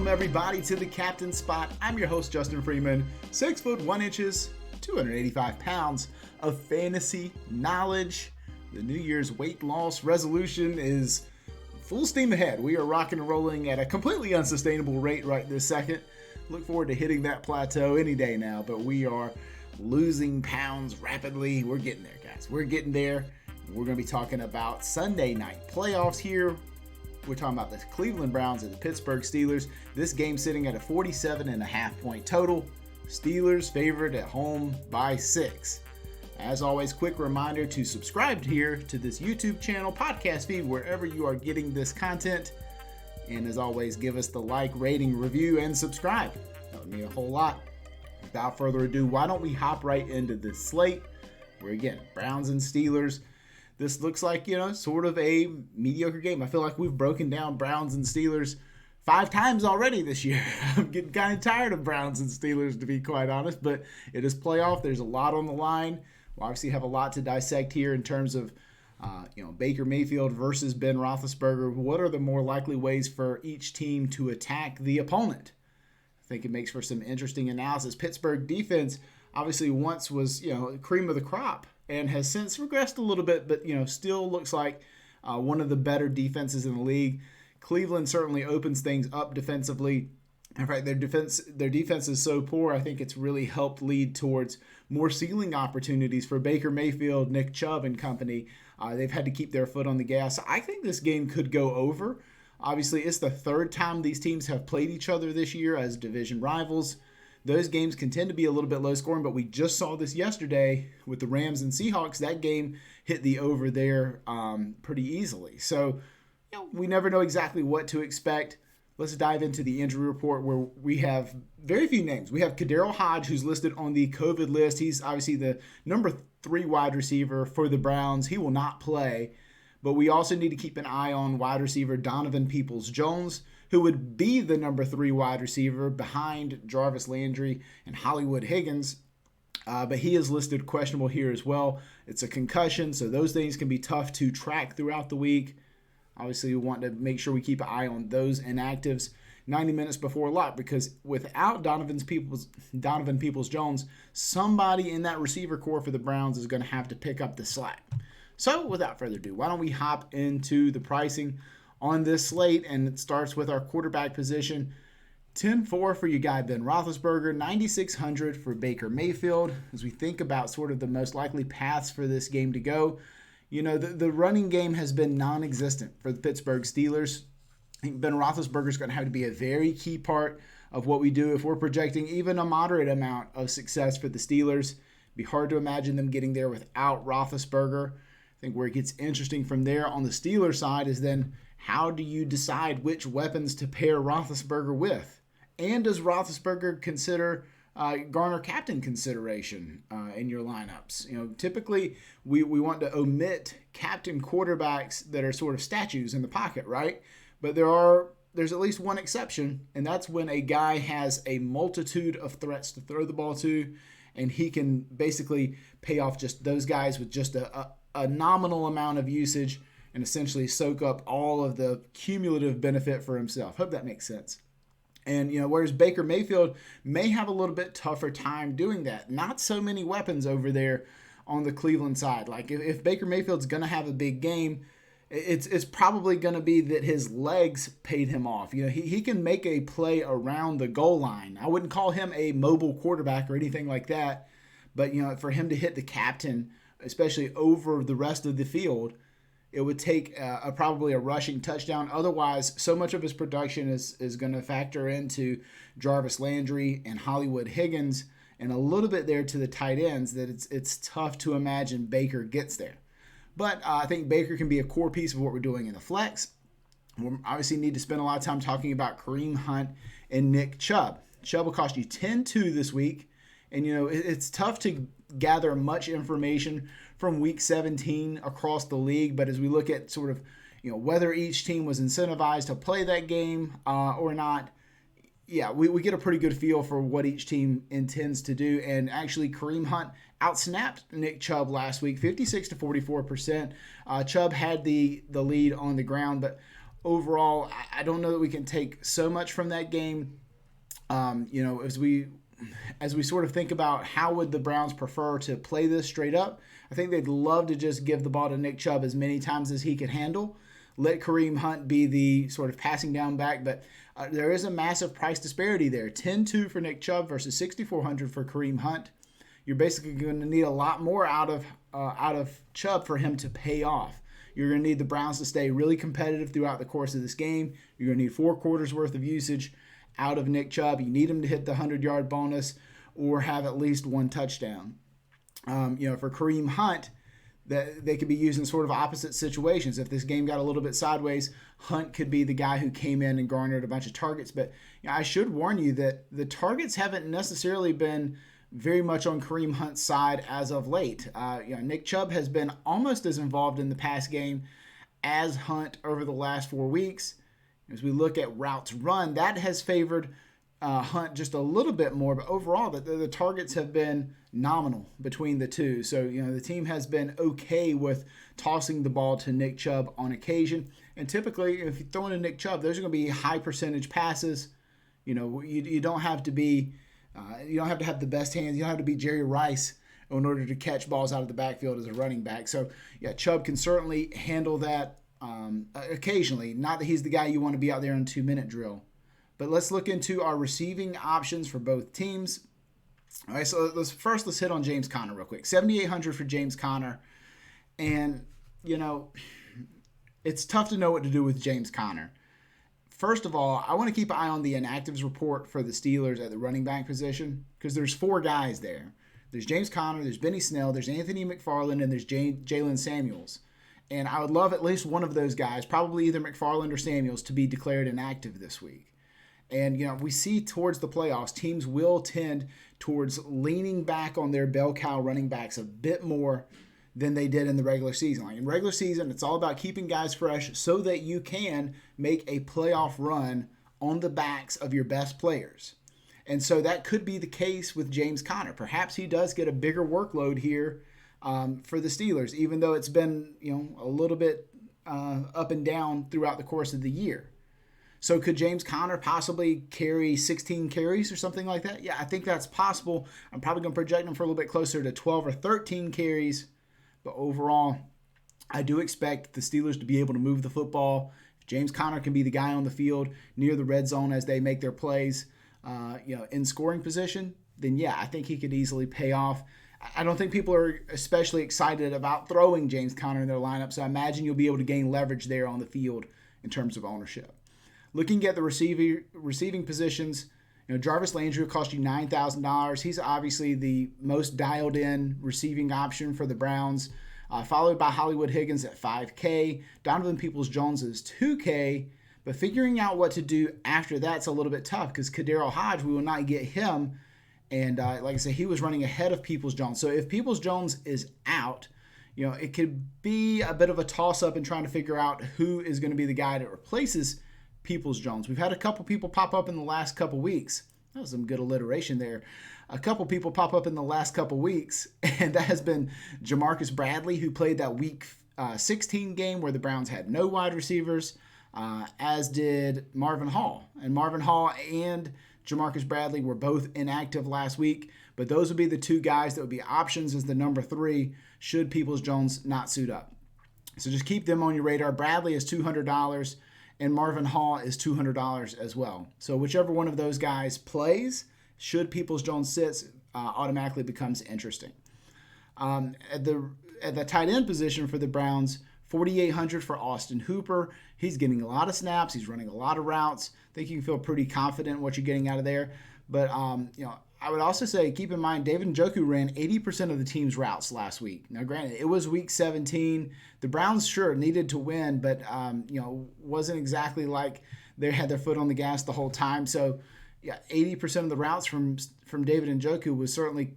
Welcome everybody to the Captain Spot. I'm your host Justin Freeman, 6 foot 1 inches, 285 pounds of fantasy knowledge. The New Year's weight loss resolution is full steam ahead. We are rocking and rolling at a completely unsustainable rate right this second. Look forward to hitting that plateau any day now, but we are losing pounds rapidly. We're getting there, guys. We're getting there. We're going to be talking about Sunday night playoffs here. We're talking about the Cleveland Browns and the Pittsburgh Steelers. This game sitting at a 47.5 point total. Steelers favored at home by 6. As always, quick reminder to subscribe here to this YouTube channel, podcast feed, wherever you are getting this content. And as always, give us the like, rating, review, and subscribe. That would mean a whole lot. Without further ado, why don't we hop right into this slate? Where again, Browns and Steelers. This looks like, sort of a mediocre game. I feel like we've broken down Browns and Steelers 5 times already this year. I'm getting kind of tired of Browns and Steelers, to be quite honest, but it is playoff. There's a lot on the line. We obviously have a lot to dissect here in terms of, Baker Mayfield versus Ben Roethlisberger. What are the more likely ways for each team to attack the opponent? I think it makes for some interesting analysis. Pittsburgh defense obviously once was, cream of the crop, and has since regressed a little bit, but still looks like one of the better defenses in the league. Cleveland certainly opens things up defensively. In fact, their defense is so poor, I think it's really helped lead towards more ceiling opportunities for Baker Mayfield, Nick Chubb, and company. They've had to keep their foot on the gas. I think this game could go over. Obviously, it's the third time these teams have played each other this year as division rivals. Those games can tend to be a little bit low scoring, but we just saw this yesterday with the Rams and Seahawks. That game hit the over there pretty easily. So, we never know exactly what to expect. Let's dive into the injury report where we have very few names. We have Kadarius Hodge, who's listed on the COVID list. He's obviously the number 3 wide receiver for the Browns. He will not play, but we also need to keep an eye on wide receiver Donovan Peoples-Jones, who would be the number 3 wide receiver behind Jarvis Landry and Hollywood Higgins. But he is listed questionable here as well. It's a concussion, so those things can be tough to track throughout the week. Obviously, we want to make sure we keep an eye on those inactives 90 minutes before lock, because without Donovan Peoples-Jones, somebody in that receiver core for the Browns is going to have to pick up the slack. So without further ado, why don't we hop into the pricing on this slate, and it starts with our quarterback position. 10-4 for your guy Ben Roethlisberger, 9,600 for Baker Mayfield. As we think about sort of the most likely paths for this game to go, the running game has been non-existent for the Pittsburgh Steelers. I think Ben Roethlisberger is going to have to be a very key part of what we do if we're projecting even a moderate amount of success for the Steelers. It'd be hard to imagine them getting there without Roethlisberger. I think where it gets interesting from there on the Steelers side is then how do you decide which weapons to pair Roethlisberger with? And does Roethlisberger garner captain consideration in your lineups? Typically we want to omit captain quarterbacks that are sort of statues in the pocket, right? But there's at least one exception, and that's when a guy has a multitude of threats to throw the ball to, and he can basically pay off just those guys with just a nominal amount of usage and essentially soak up all of the cumulative benefit for himself. Hope that makes sense. And, whereas Baker Mayfield may have a little bit tougher time doing that. Not so many weapons over there on the Cleveland side. Like, if Baker Mayfield's going to have a big game, it's probably going to be that his legs paid him off. He can make a play around the goal line. I wouldn't call him a mobile quarterback or anything like that. But, for him to hit the captain, especially over the rest of the field, it would take probably a rushing touchdown. Otherwise, so much of his production is going to factor into Jarvis Landry and Hollywood Higgins and a little bit there to the tight ends that it's tough to imagine Baker gets there. But I think Baker can be a core piece of what we're doing in the flex. We obviously need to spend a lot of time talking about Kareem Hunt and Nick Chubb. Chubb will cost you 10-2 this week. And, it's tough to gather much information from week 17 across the league. But as we look at sort of, whether each team was incentivized to play that game or not, we get a pretty good feel for what each team intends to do. And actually, Kareem Hunt outsnapped Nick Chubb last week, 56 to 44%. Chubb had the lead on the ground, but overall, I don't know that we can take so much from that game. As we sort of think about how would the Browns prefer to play this straight up, I think they'd love to just give the ball to Nick Chubb as many times as he can handle. Let Kareem Hunt be the sort of passing down back, but there is a massive price disparity there. 10-2 for Nick Chubb versus $6,400 for Kareem Hunt. You're basically going to need a lot more out of Chubb for him to pay off. You're going to need the Browns to stay really competitive throughout the course of this game. You're going to need 4 quarters worth of usage out of Nick Chubb. You need him to hit the 100-yard bonus or have at least 1 touchdown. For Kareem Hunt, that they could be used in sort of opposite situations. If this game got a little bit sideways, Hunt could be the guy who came in and garnered a bunch of targets. But I should warn you that the targets haven't necessarily been very much on Kareem Hunt's side as of late. Nick Chubb has been almost as involved in the pass game as Hunt over the last 4 weeks. As we look at routes run, that has favored Hunt just a little bit more, but overall the targets have been nominal between the two. So, the team has been okay with tossing the ball to Nick Chubb on occasion. And typically, if you throw in a Nick Chubb, those are going to be high percentage passes. You don't have to be, you don't have to have the best hands. You don't have to be Jerry Rice in order to catch balls out of the backfield as a running back. So, Chubb can certainly handle that occasionally. Not that he's the guy you want to be out there in a 2-minute drill. But let's look into our receiving options for both teams. All right, so let's hit on James Conner real quick. $7,800 for James Conner. And, it's tough to know what to do with James Conner. First of all, I want to keep an eye on the inactives report for the Steelers at the running back position because there's 4 guys there. There's James Conner, there's Benny Snell, there's Anthony McFarland, and there's Jalen Samuels. And I would love at least one of those guys, probably either McFarland or Samuels, to be declared inactive this week. And, we see towards the playoffs, teams will tend towards leaning back on their bell cow running backs a bit more than they did in the regular season. Like in regular season, it's all about keeping guys fresh so that you can make a playoff run on the backs of your best players. And so that could be the case with James Conner. Perhaps he does get a bigger workload here for the Steelers, even though it's been, a little bit up and down throughout the course of the year. So could James Conner possibly carry 16 carries or something like that? Yeah, I think that's possible. I'm probably going to project him for a little bit closer to 12 or 13 carries. But overall, I do expect the Steelers to be able to move the football. If James Conner can be the guy on the field near the red zone as they make their plays, in scoring position, then yeah, I think he could easily pay off. I don't think people are especially excited about throwing James Conner in their lineup, so I imagine you'll be able to gain leverage there on the field in terms of ownership. Looking at the receiving positions, Jarvis Landry will cost you $9,000. He's obviously the most dialed-in receiving option for the Browns, followed by Hollywood Higgins at $5K. Donovan Peoples-Jones is $2K, but figuring out what to do after that's a little bit tough because Kaderil Hodge, we will not get him. And like I said, he was running ahead of Peoples-Jones. So if Peoples-Jones is out, it could be a bit of a toss-up in trying to figure out who is going to be the guy that replaces Peoples-Jones. We've had a couple people pop up in the last couple weeks. That was some good alliteration there. A couple people pop up in the last couple weeks, and that has been Jamarcus Bradley, who played that Week 16 game where the Browns had no wide receivers, as did Marvin Hall. And Marvin Hall and Jamarcus Bradley were both inactive last week, but those would be the 2 guys that would be options as the number 3 should Peoples-Jones not suit up. So just keep them on your radar. Bradley is $200. And Marvin Hall is $200 as well. So whichever one of those guys plays, should Peoples-Jones sits, automatically becomes interesting. At the tight end position for the Browns, $4,800 for Austin Hooper. He's getting a lot of snaps. He's running a lot of routes. I think you can feel pretty confident in what you're getting out of there. But I would also say, keep in mind, David Njoku ran 80% of the team's routes last week. Now, granted, it was Week 17. The Browns sure needed to win, but wasn't exactly like they had their foot on the gas the whole time. So, yeah, 80% of the routes from David Njoku was certainly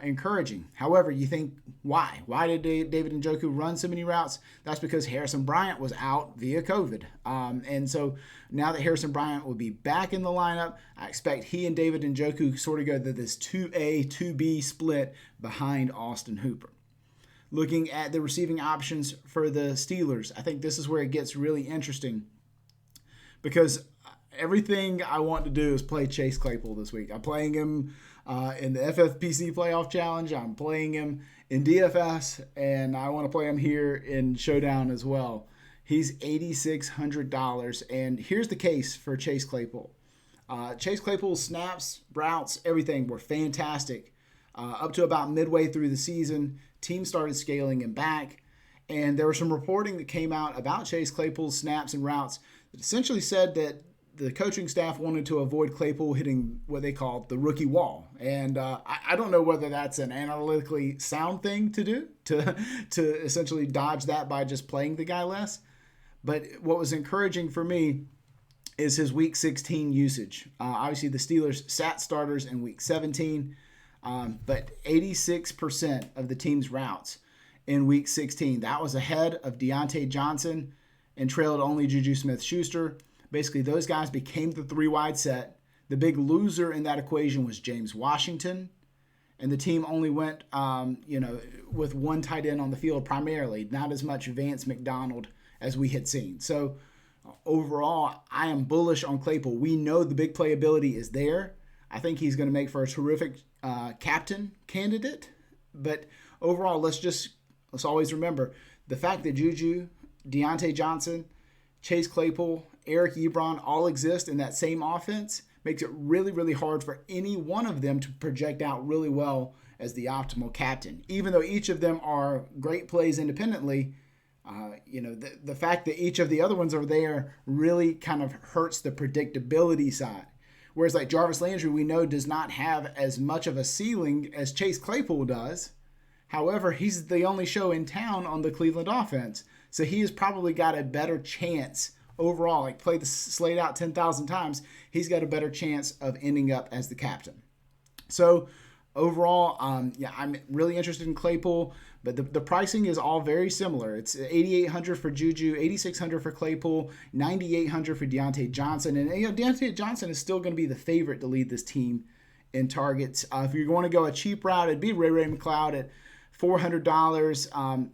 encouraging. However, you think, why? Why did David Njoku run so many routes? That's because Harrison Bryant was out via COVID. And so now that Harrison Bryant will be back in the lineup, I expect he and David Njoku sort of go to this 2A, 2B split behind Austin Hooper. Looking at the receiving options for the Steelers, I think this is where it gets really interesting. because everything I want to do is play Chase Claypool this week. I'm playing him in the FFPC Playoff Challenge. I'm playing him in DFS, and I want to play him here in Showdown as well. He's $8,600, and here's the case for Chase Claypool. Chase Claypool's snaps, routes, everything were fantastic. Up to about midway through the season, teams started scaling him back, and there was some reporting that came out about Chase Claypool's snaps and routes that essentially said that the coaching staff wanted to avoid Claypool hitting what they called the rookie wall. And I don't know whether that's an analytically sound thing to do, to essentially dodge that by just playing the guy less. But what was encouraging for me is his Week 16 usage. Obviously, the Steelers sat starters in Week 17, but 86% of the team's routes in Week 16. That was ahead of Deontay Johnson and trailed only Juju Smith-Schuster. Basically, those guys became the three-wide set. The big loser in that equation was James Washington, and the team only went, with one tight end on the field primarily, not as much Vance McDonald as we had seen. So overall, I am bullish on Claypool. We know the big playability is there. I think he's going to make for a terrific captain candidate. But overall, let's always remember the fact that Juju, Deontay Johnson, Chase Claypool, Eric Ebron all exist in that same offense makes it really, really hard for any one of them to project out really well as the optimal captain. Even though each of them are great plays independently, the fact that each of the other ones are there really kind of hurts the predictability side. Whereas like Jarvis Landry, we know does not have as much of a ceiling as Chase Claypool does. However, he's the only show in town on the Cleveland offense. So he has probably got a better chance overall, like play the slate out 10,000 times, he's got a better chance of ending up as the captain. So overall, I'm really interested in Claypool, but the pricing is all very similar. It's $8,800 for Juju, $8,600 for Claypool, $9,800 for Deontay Johnson. And Deontay Johnson is still going to be the favorite to lead this team in targets. If you're going to go a cheap route, it'd be Ray McCloud at $400.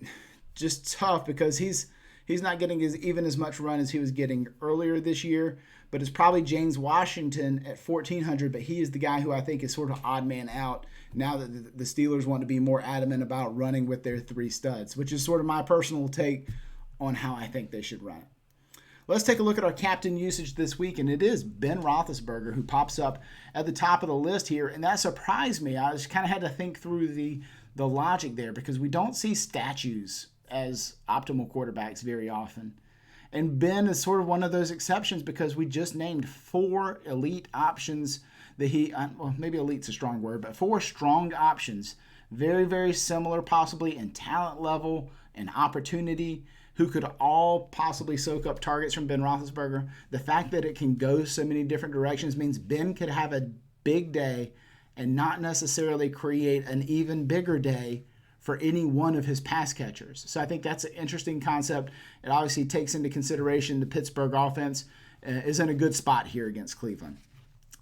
Just tough because he's not getting even as much run as he was getting earlier this year, but it's probably James Washington at $1,400, but he is the guy who I think is sort of odd man out now that the Steelers want to be more adamant about running with their three studs, which is sort of my personal take on how I think they should run it. Let's take a look at our captain usage this week, and it is Ben Roethlisberger who pops up at the top of the list here, and that surprised me. I just kind of had to think through the logic there because we don't see statues as optimal quarterbacks very often. And Ben is sort of one of those exceptions because we just named 4 elite options that maybe elite's a strong word, but 4 strong options, very, very similar possibly in talent level and opportunity, who could all possibly soak up targets from Ben Roethlisberger. The fact that it can go so many different directions means Ben could have a big day and not necessarily create an even bigger day for any one of his pass catchers. So I think that's an interesting concept. It obviously takes into consideration the Pittsburgh offense is in a good spot here against Cleveland.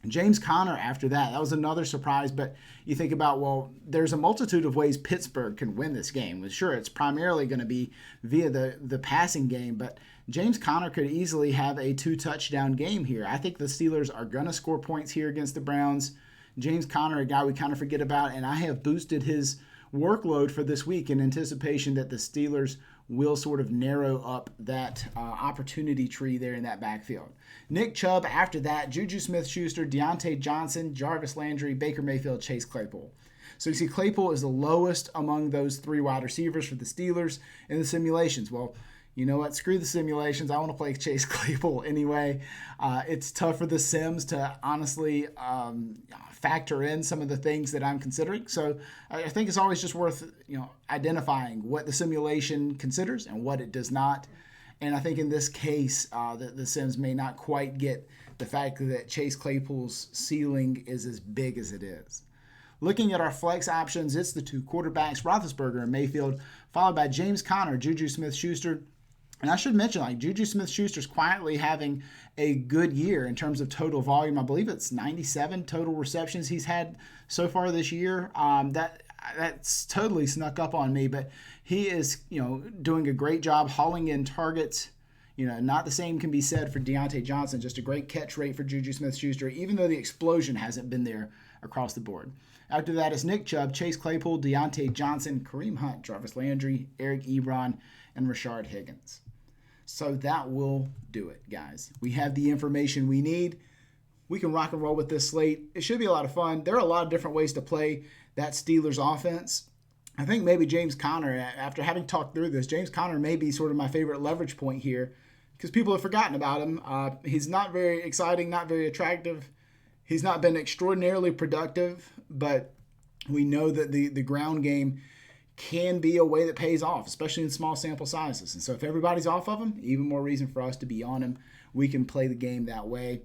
James Conner after that was another surprise, but you think about, well, there's a multitude of ways Pittsburgh can win this game. Well, sure, it's primarily going to be via the passing game, but James Conner could easily have a 2-touchdown game here. I think the Steelers are going to score points here against the Browns. James Conner, a guy we kind of forget about, and I have boosted his workload for this week in anticipation that the Steelers will sort of narrow up that opportunity tree there in that backfield. Nick Chubb after that, Juju Smith-Schuster, Deontay Johnson, Jarvis Landry, Baker Mayfield, Chase Claypool. So you see Claypool is the lowest among those 3 wide receivers for the Steelers in the simulations. Well, you know what? Screw the simulations. I want to play Chase Claypool anyway. It's tough for the sims to honestly factor in some of the things that I'm considering. So I think it's always just worth identifying what the simulation considers and what it does not. And I think in this case, the sims may not quite get the fact that Chase Claypool's ceiling is as big as it is. Looking at our flex options, it's the 2 quarterbacks, Roethlisberger and Mayfield, followed by James Conner, Juju Smith-Schuster. And I should mention, Juju Smith-Schuster's quietly having a good year in terms of total volume. I believe it's 97 total receptions he's had so far this year. That's totally snuck up on me, but he is, doing a great job hauling in targets. Not the same can be said for Deontay Johnson. Just a great catch rate for Juju Smith-Schuster, even though the explosion hasn't been there across the board. After that is Nick Chubb, Chase Claypool, Deontay Johnson, Kareem Hunt, Jarvis Landry, Eric Ebron, and Rashard Higgins. So that will do it, guys. We have the information we need. We can rock and roll with this slate. It should be a lot of fun. There are a lot of different ways to play that Steelers offense. I think maybe James Conner, after having talked through this, James Conner may be sort of my favorite leverage point here because people have forgotten about him. He's not very exciting, not very attractive. He's not been extraordinarily productive, but we know that the ground game can be a way that pays off, especially in small sample sizes. And so if everybody's off of him, even more reason for us to be on him. We can play the game that way.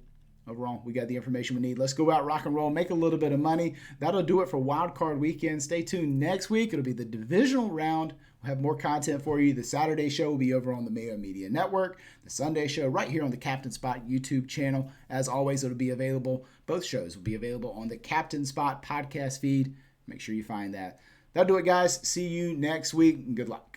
Overall, we got the information we need. Let's go out, rock and roll, make a little bit of money. That'll do it for Wild Card Weekend. Stay tuned next week. It'll be the divisional round. We'll have more content for you. The Saturday show will be over on the Mayo Media Network. The Sunday show right here on the Captain Spot YouTube channel. As always, it'll be available. Both shows will be available on the Captain Spot podcast feed. Make sure you find that. That'll do it, guys. See you next week, and good luck.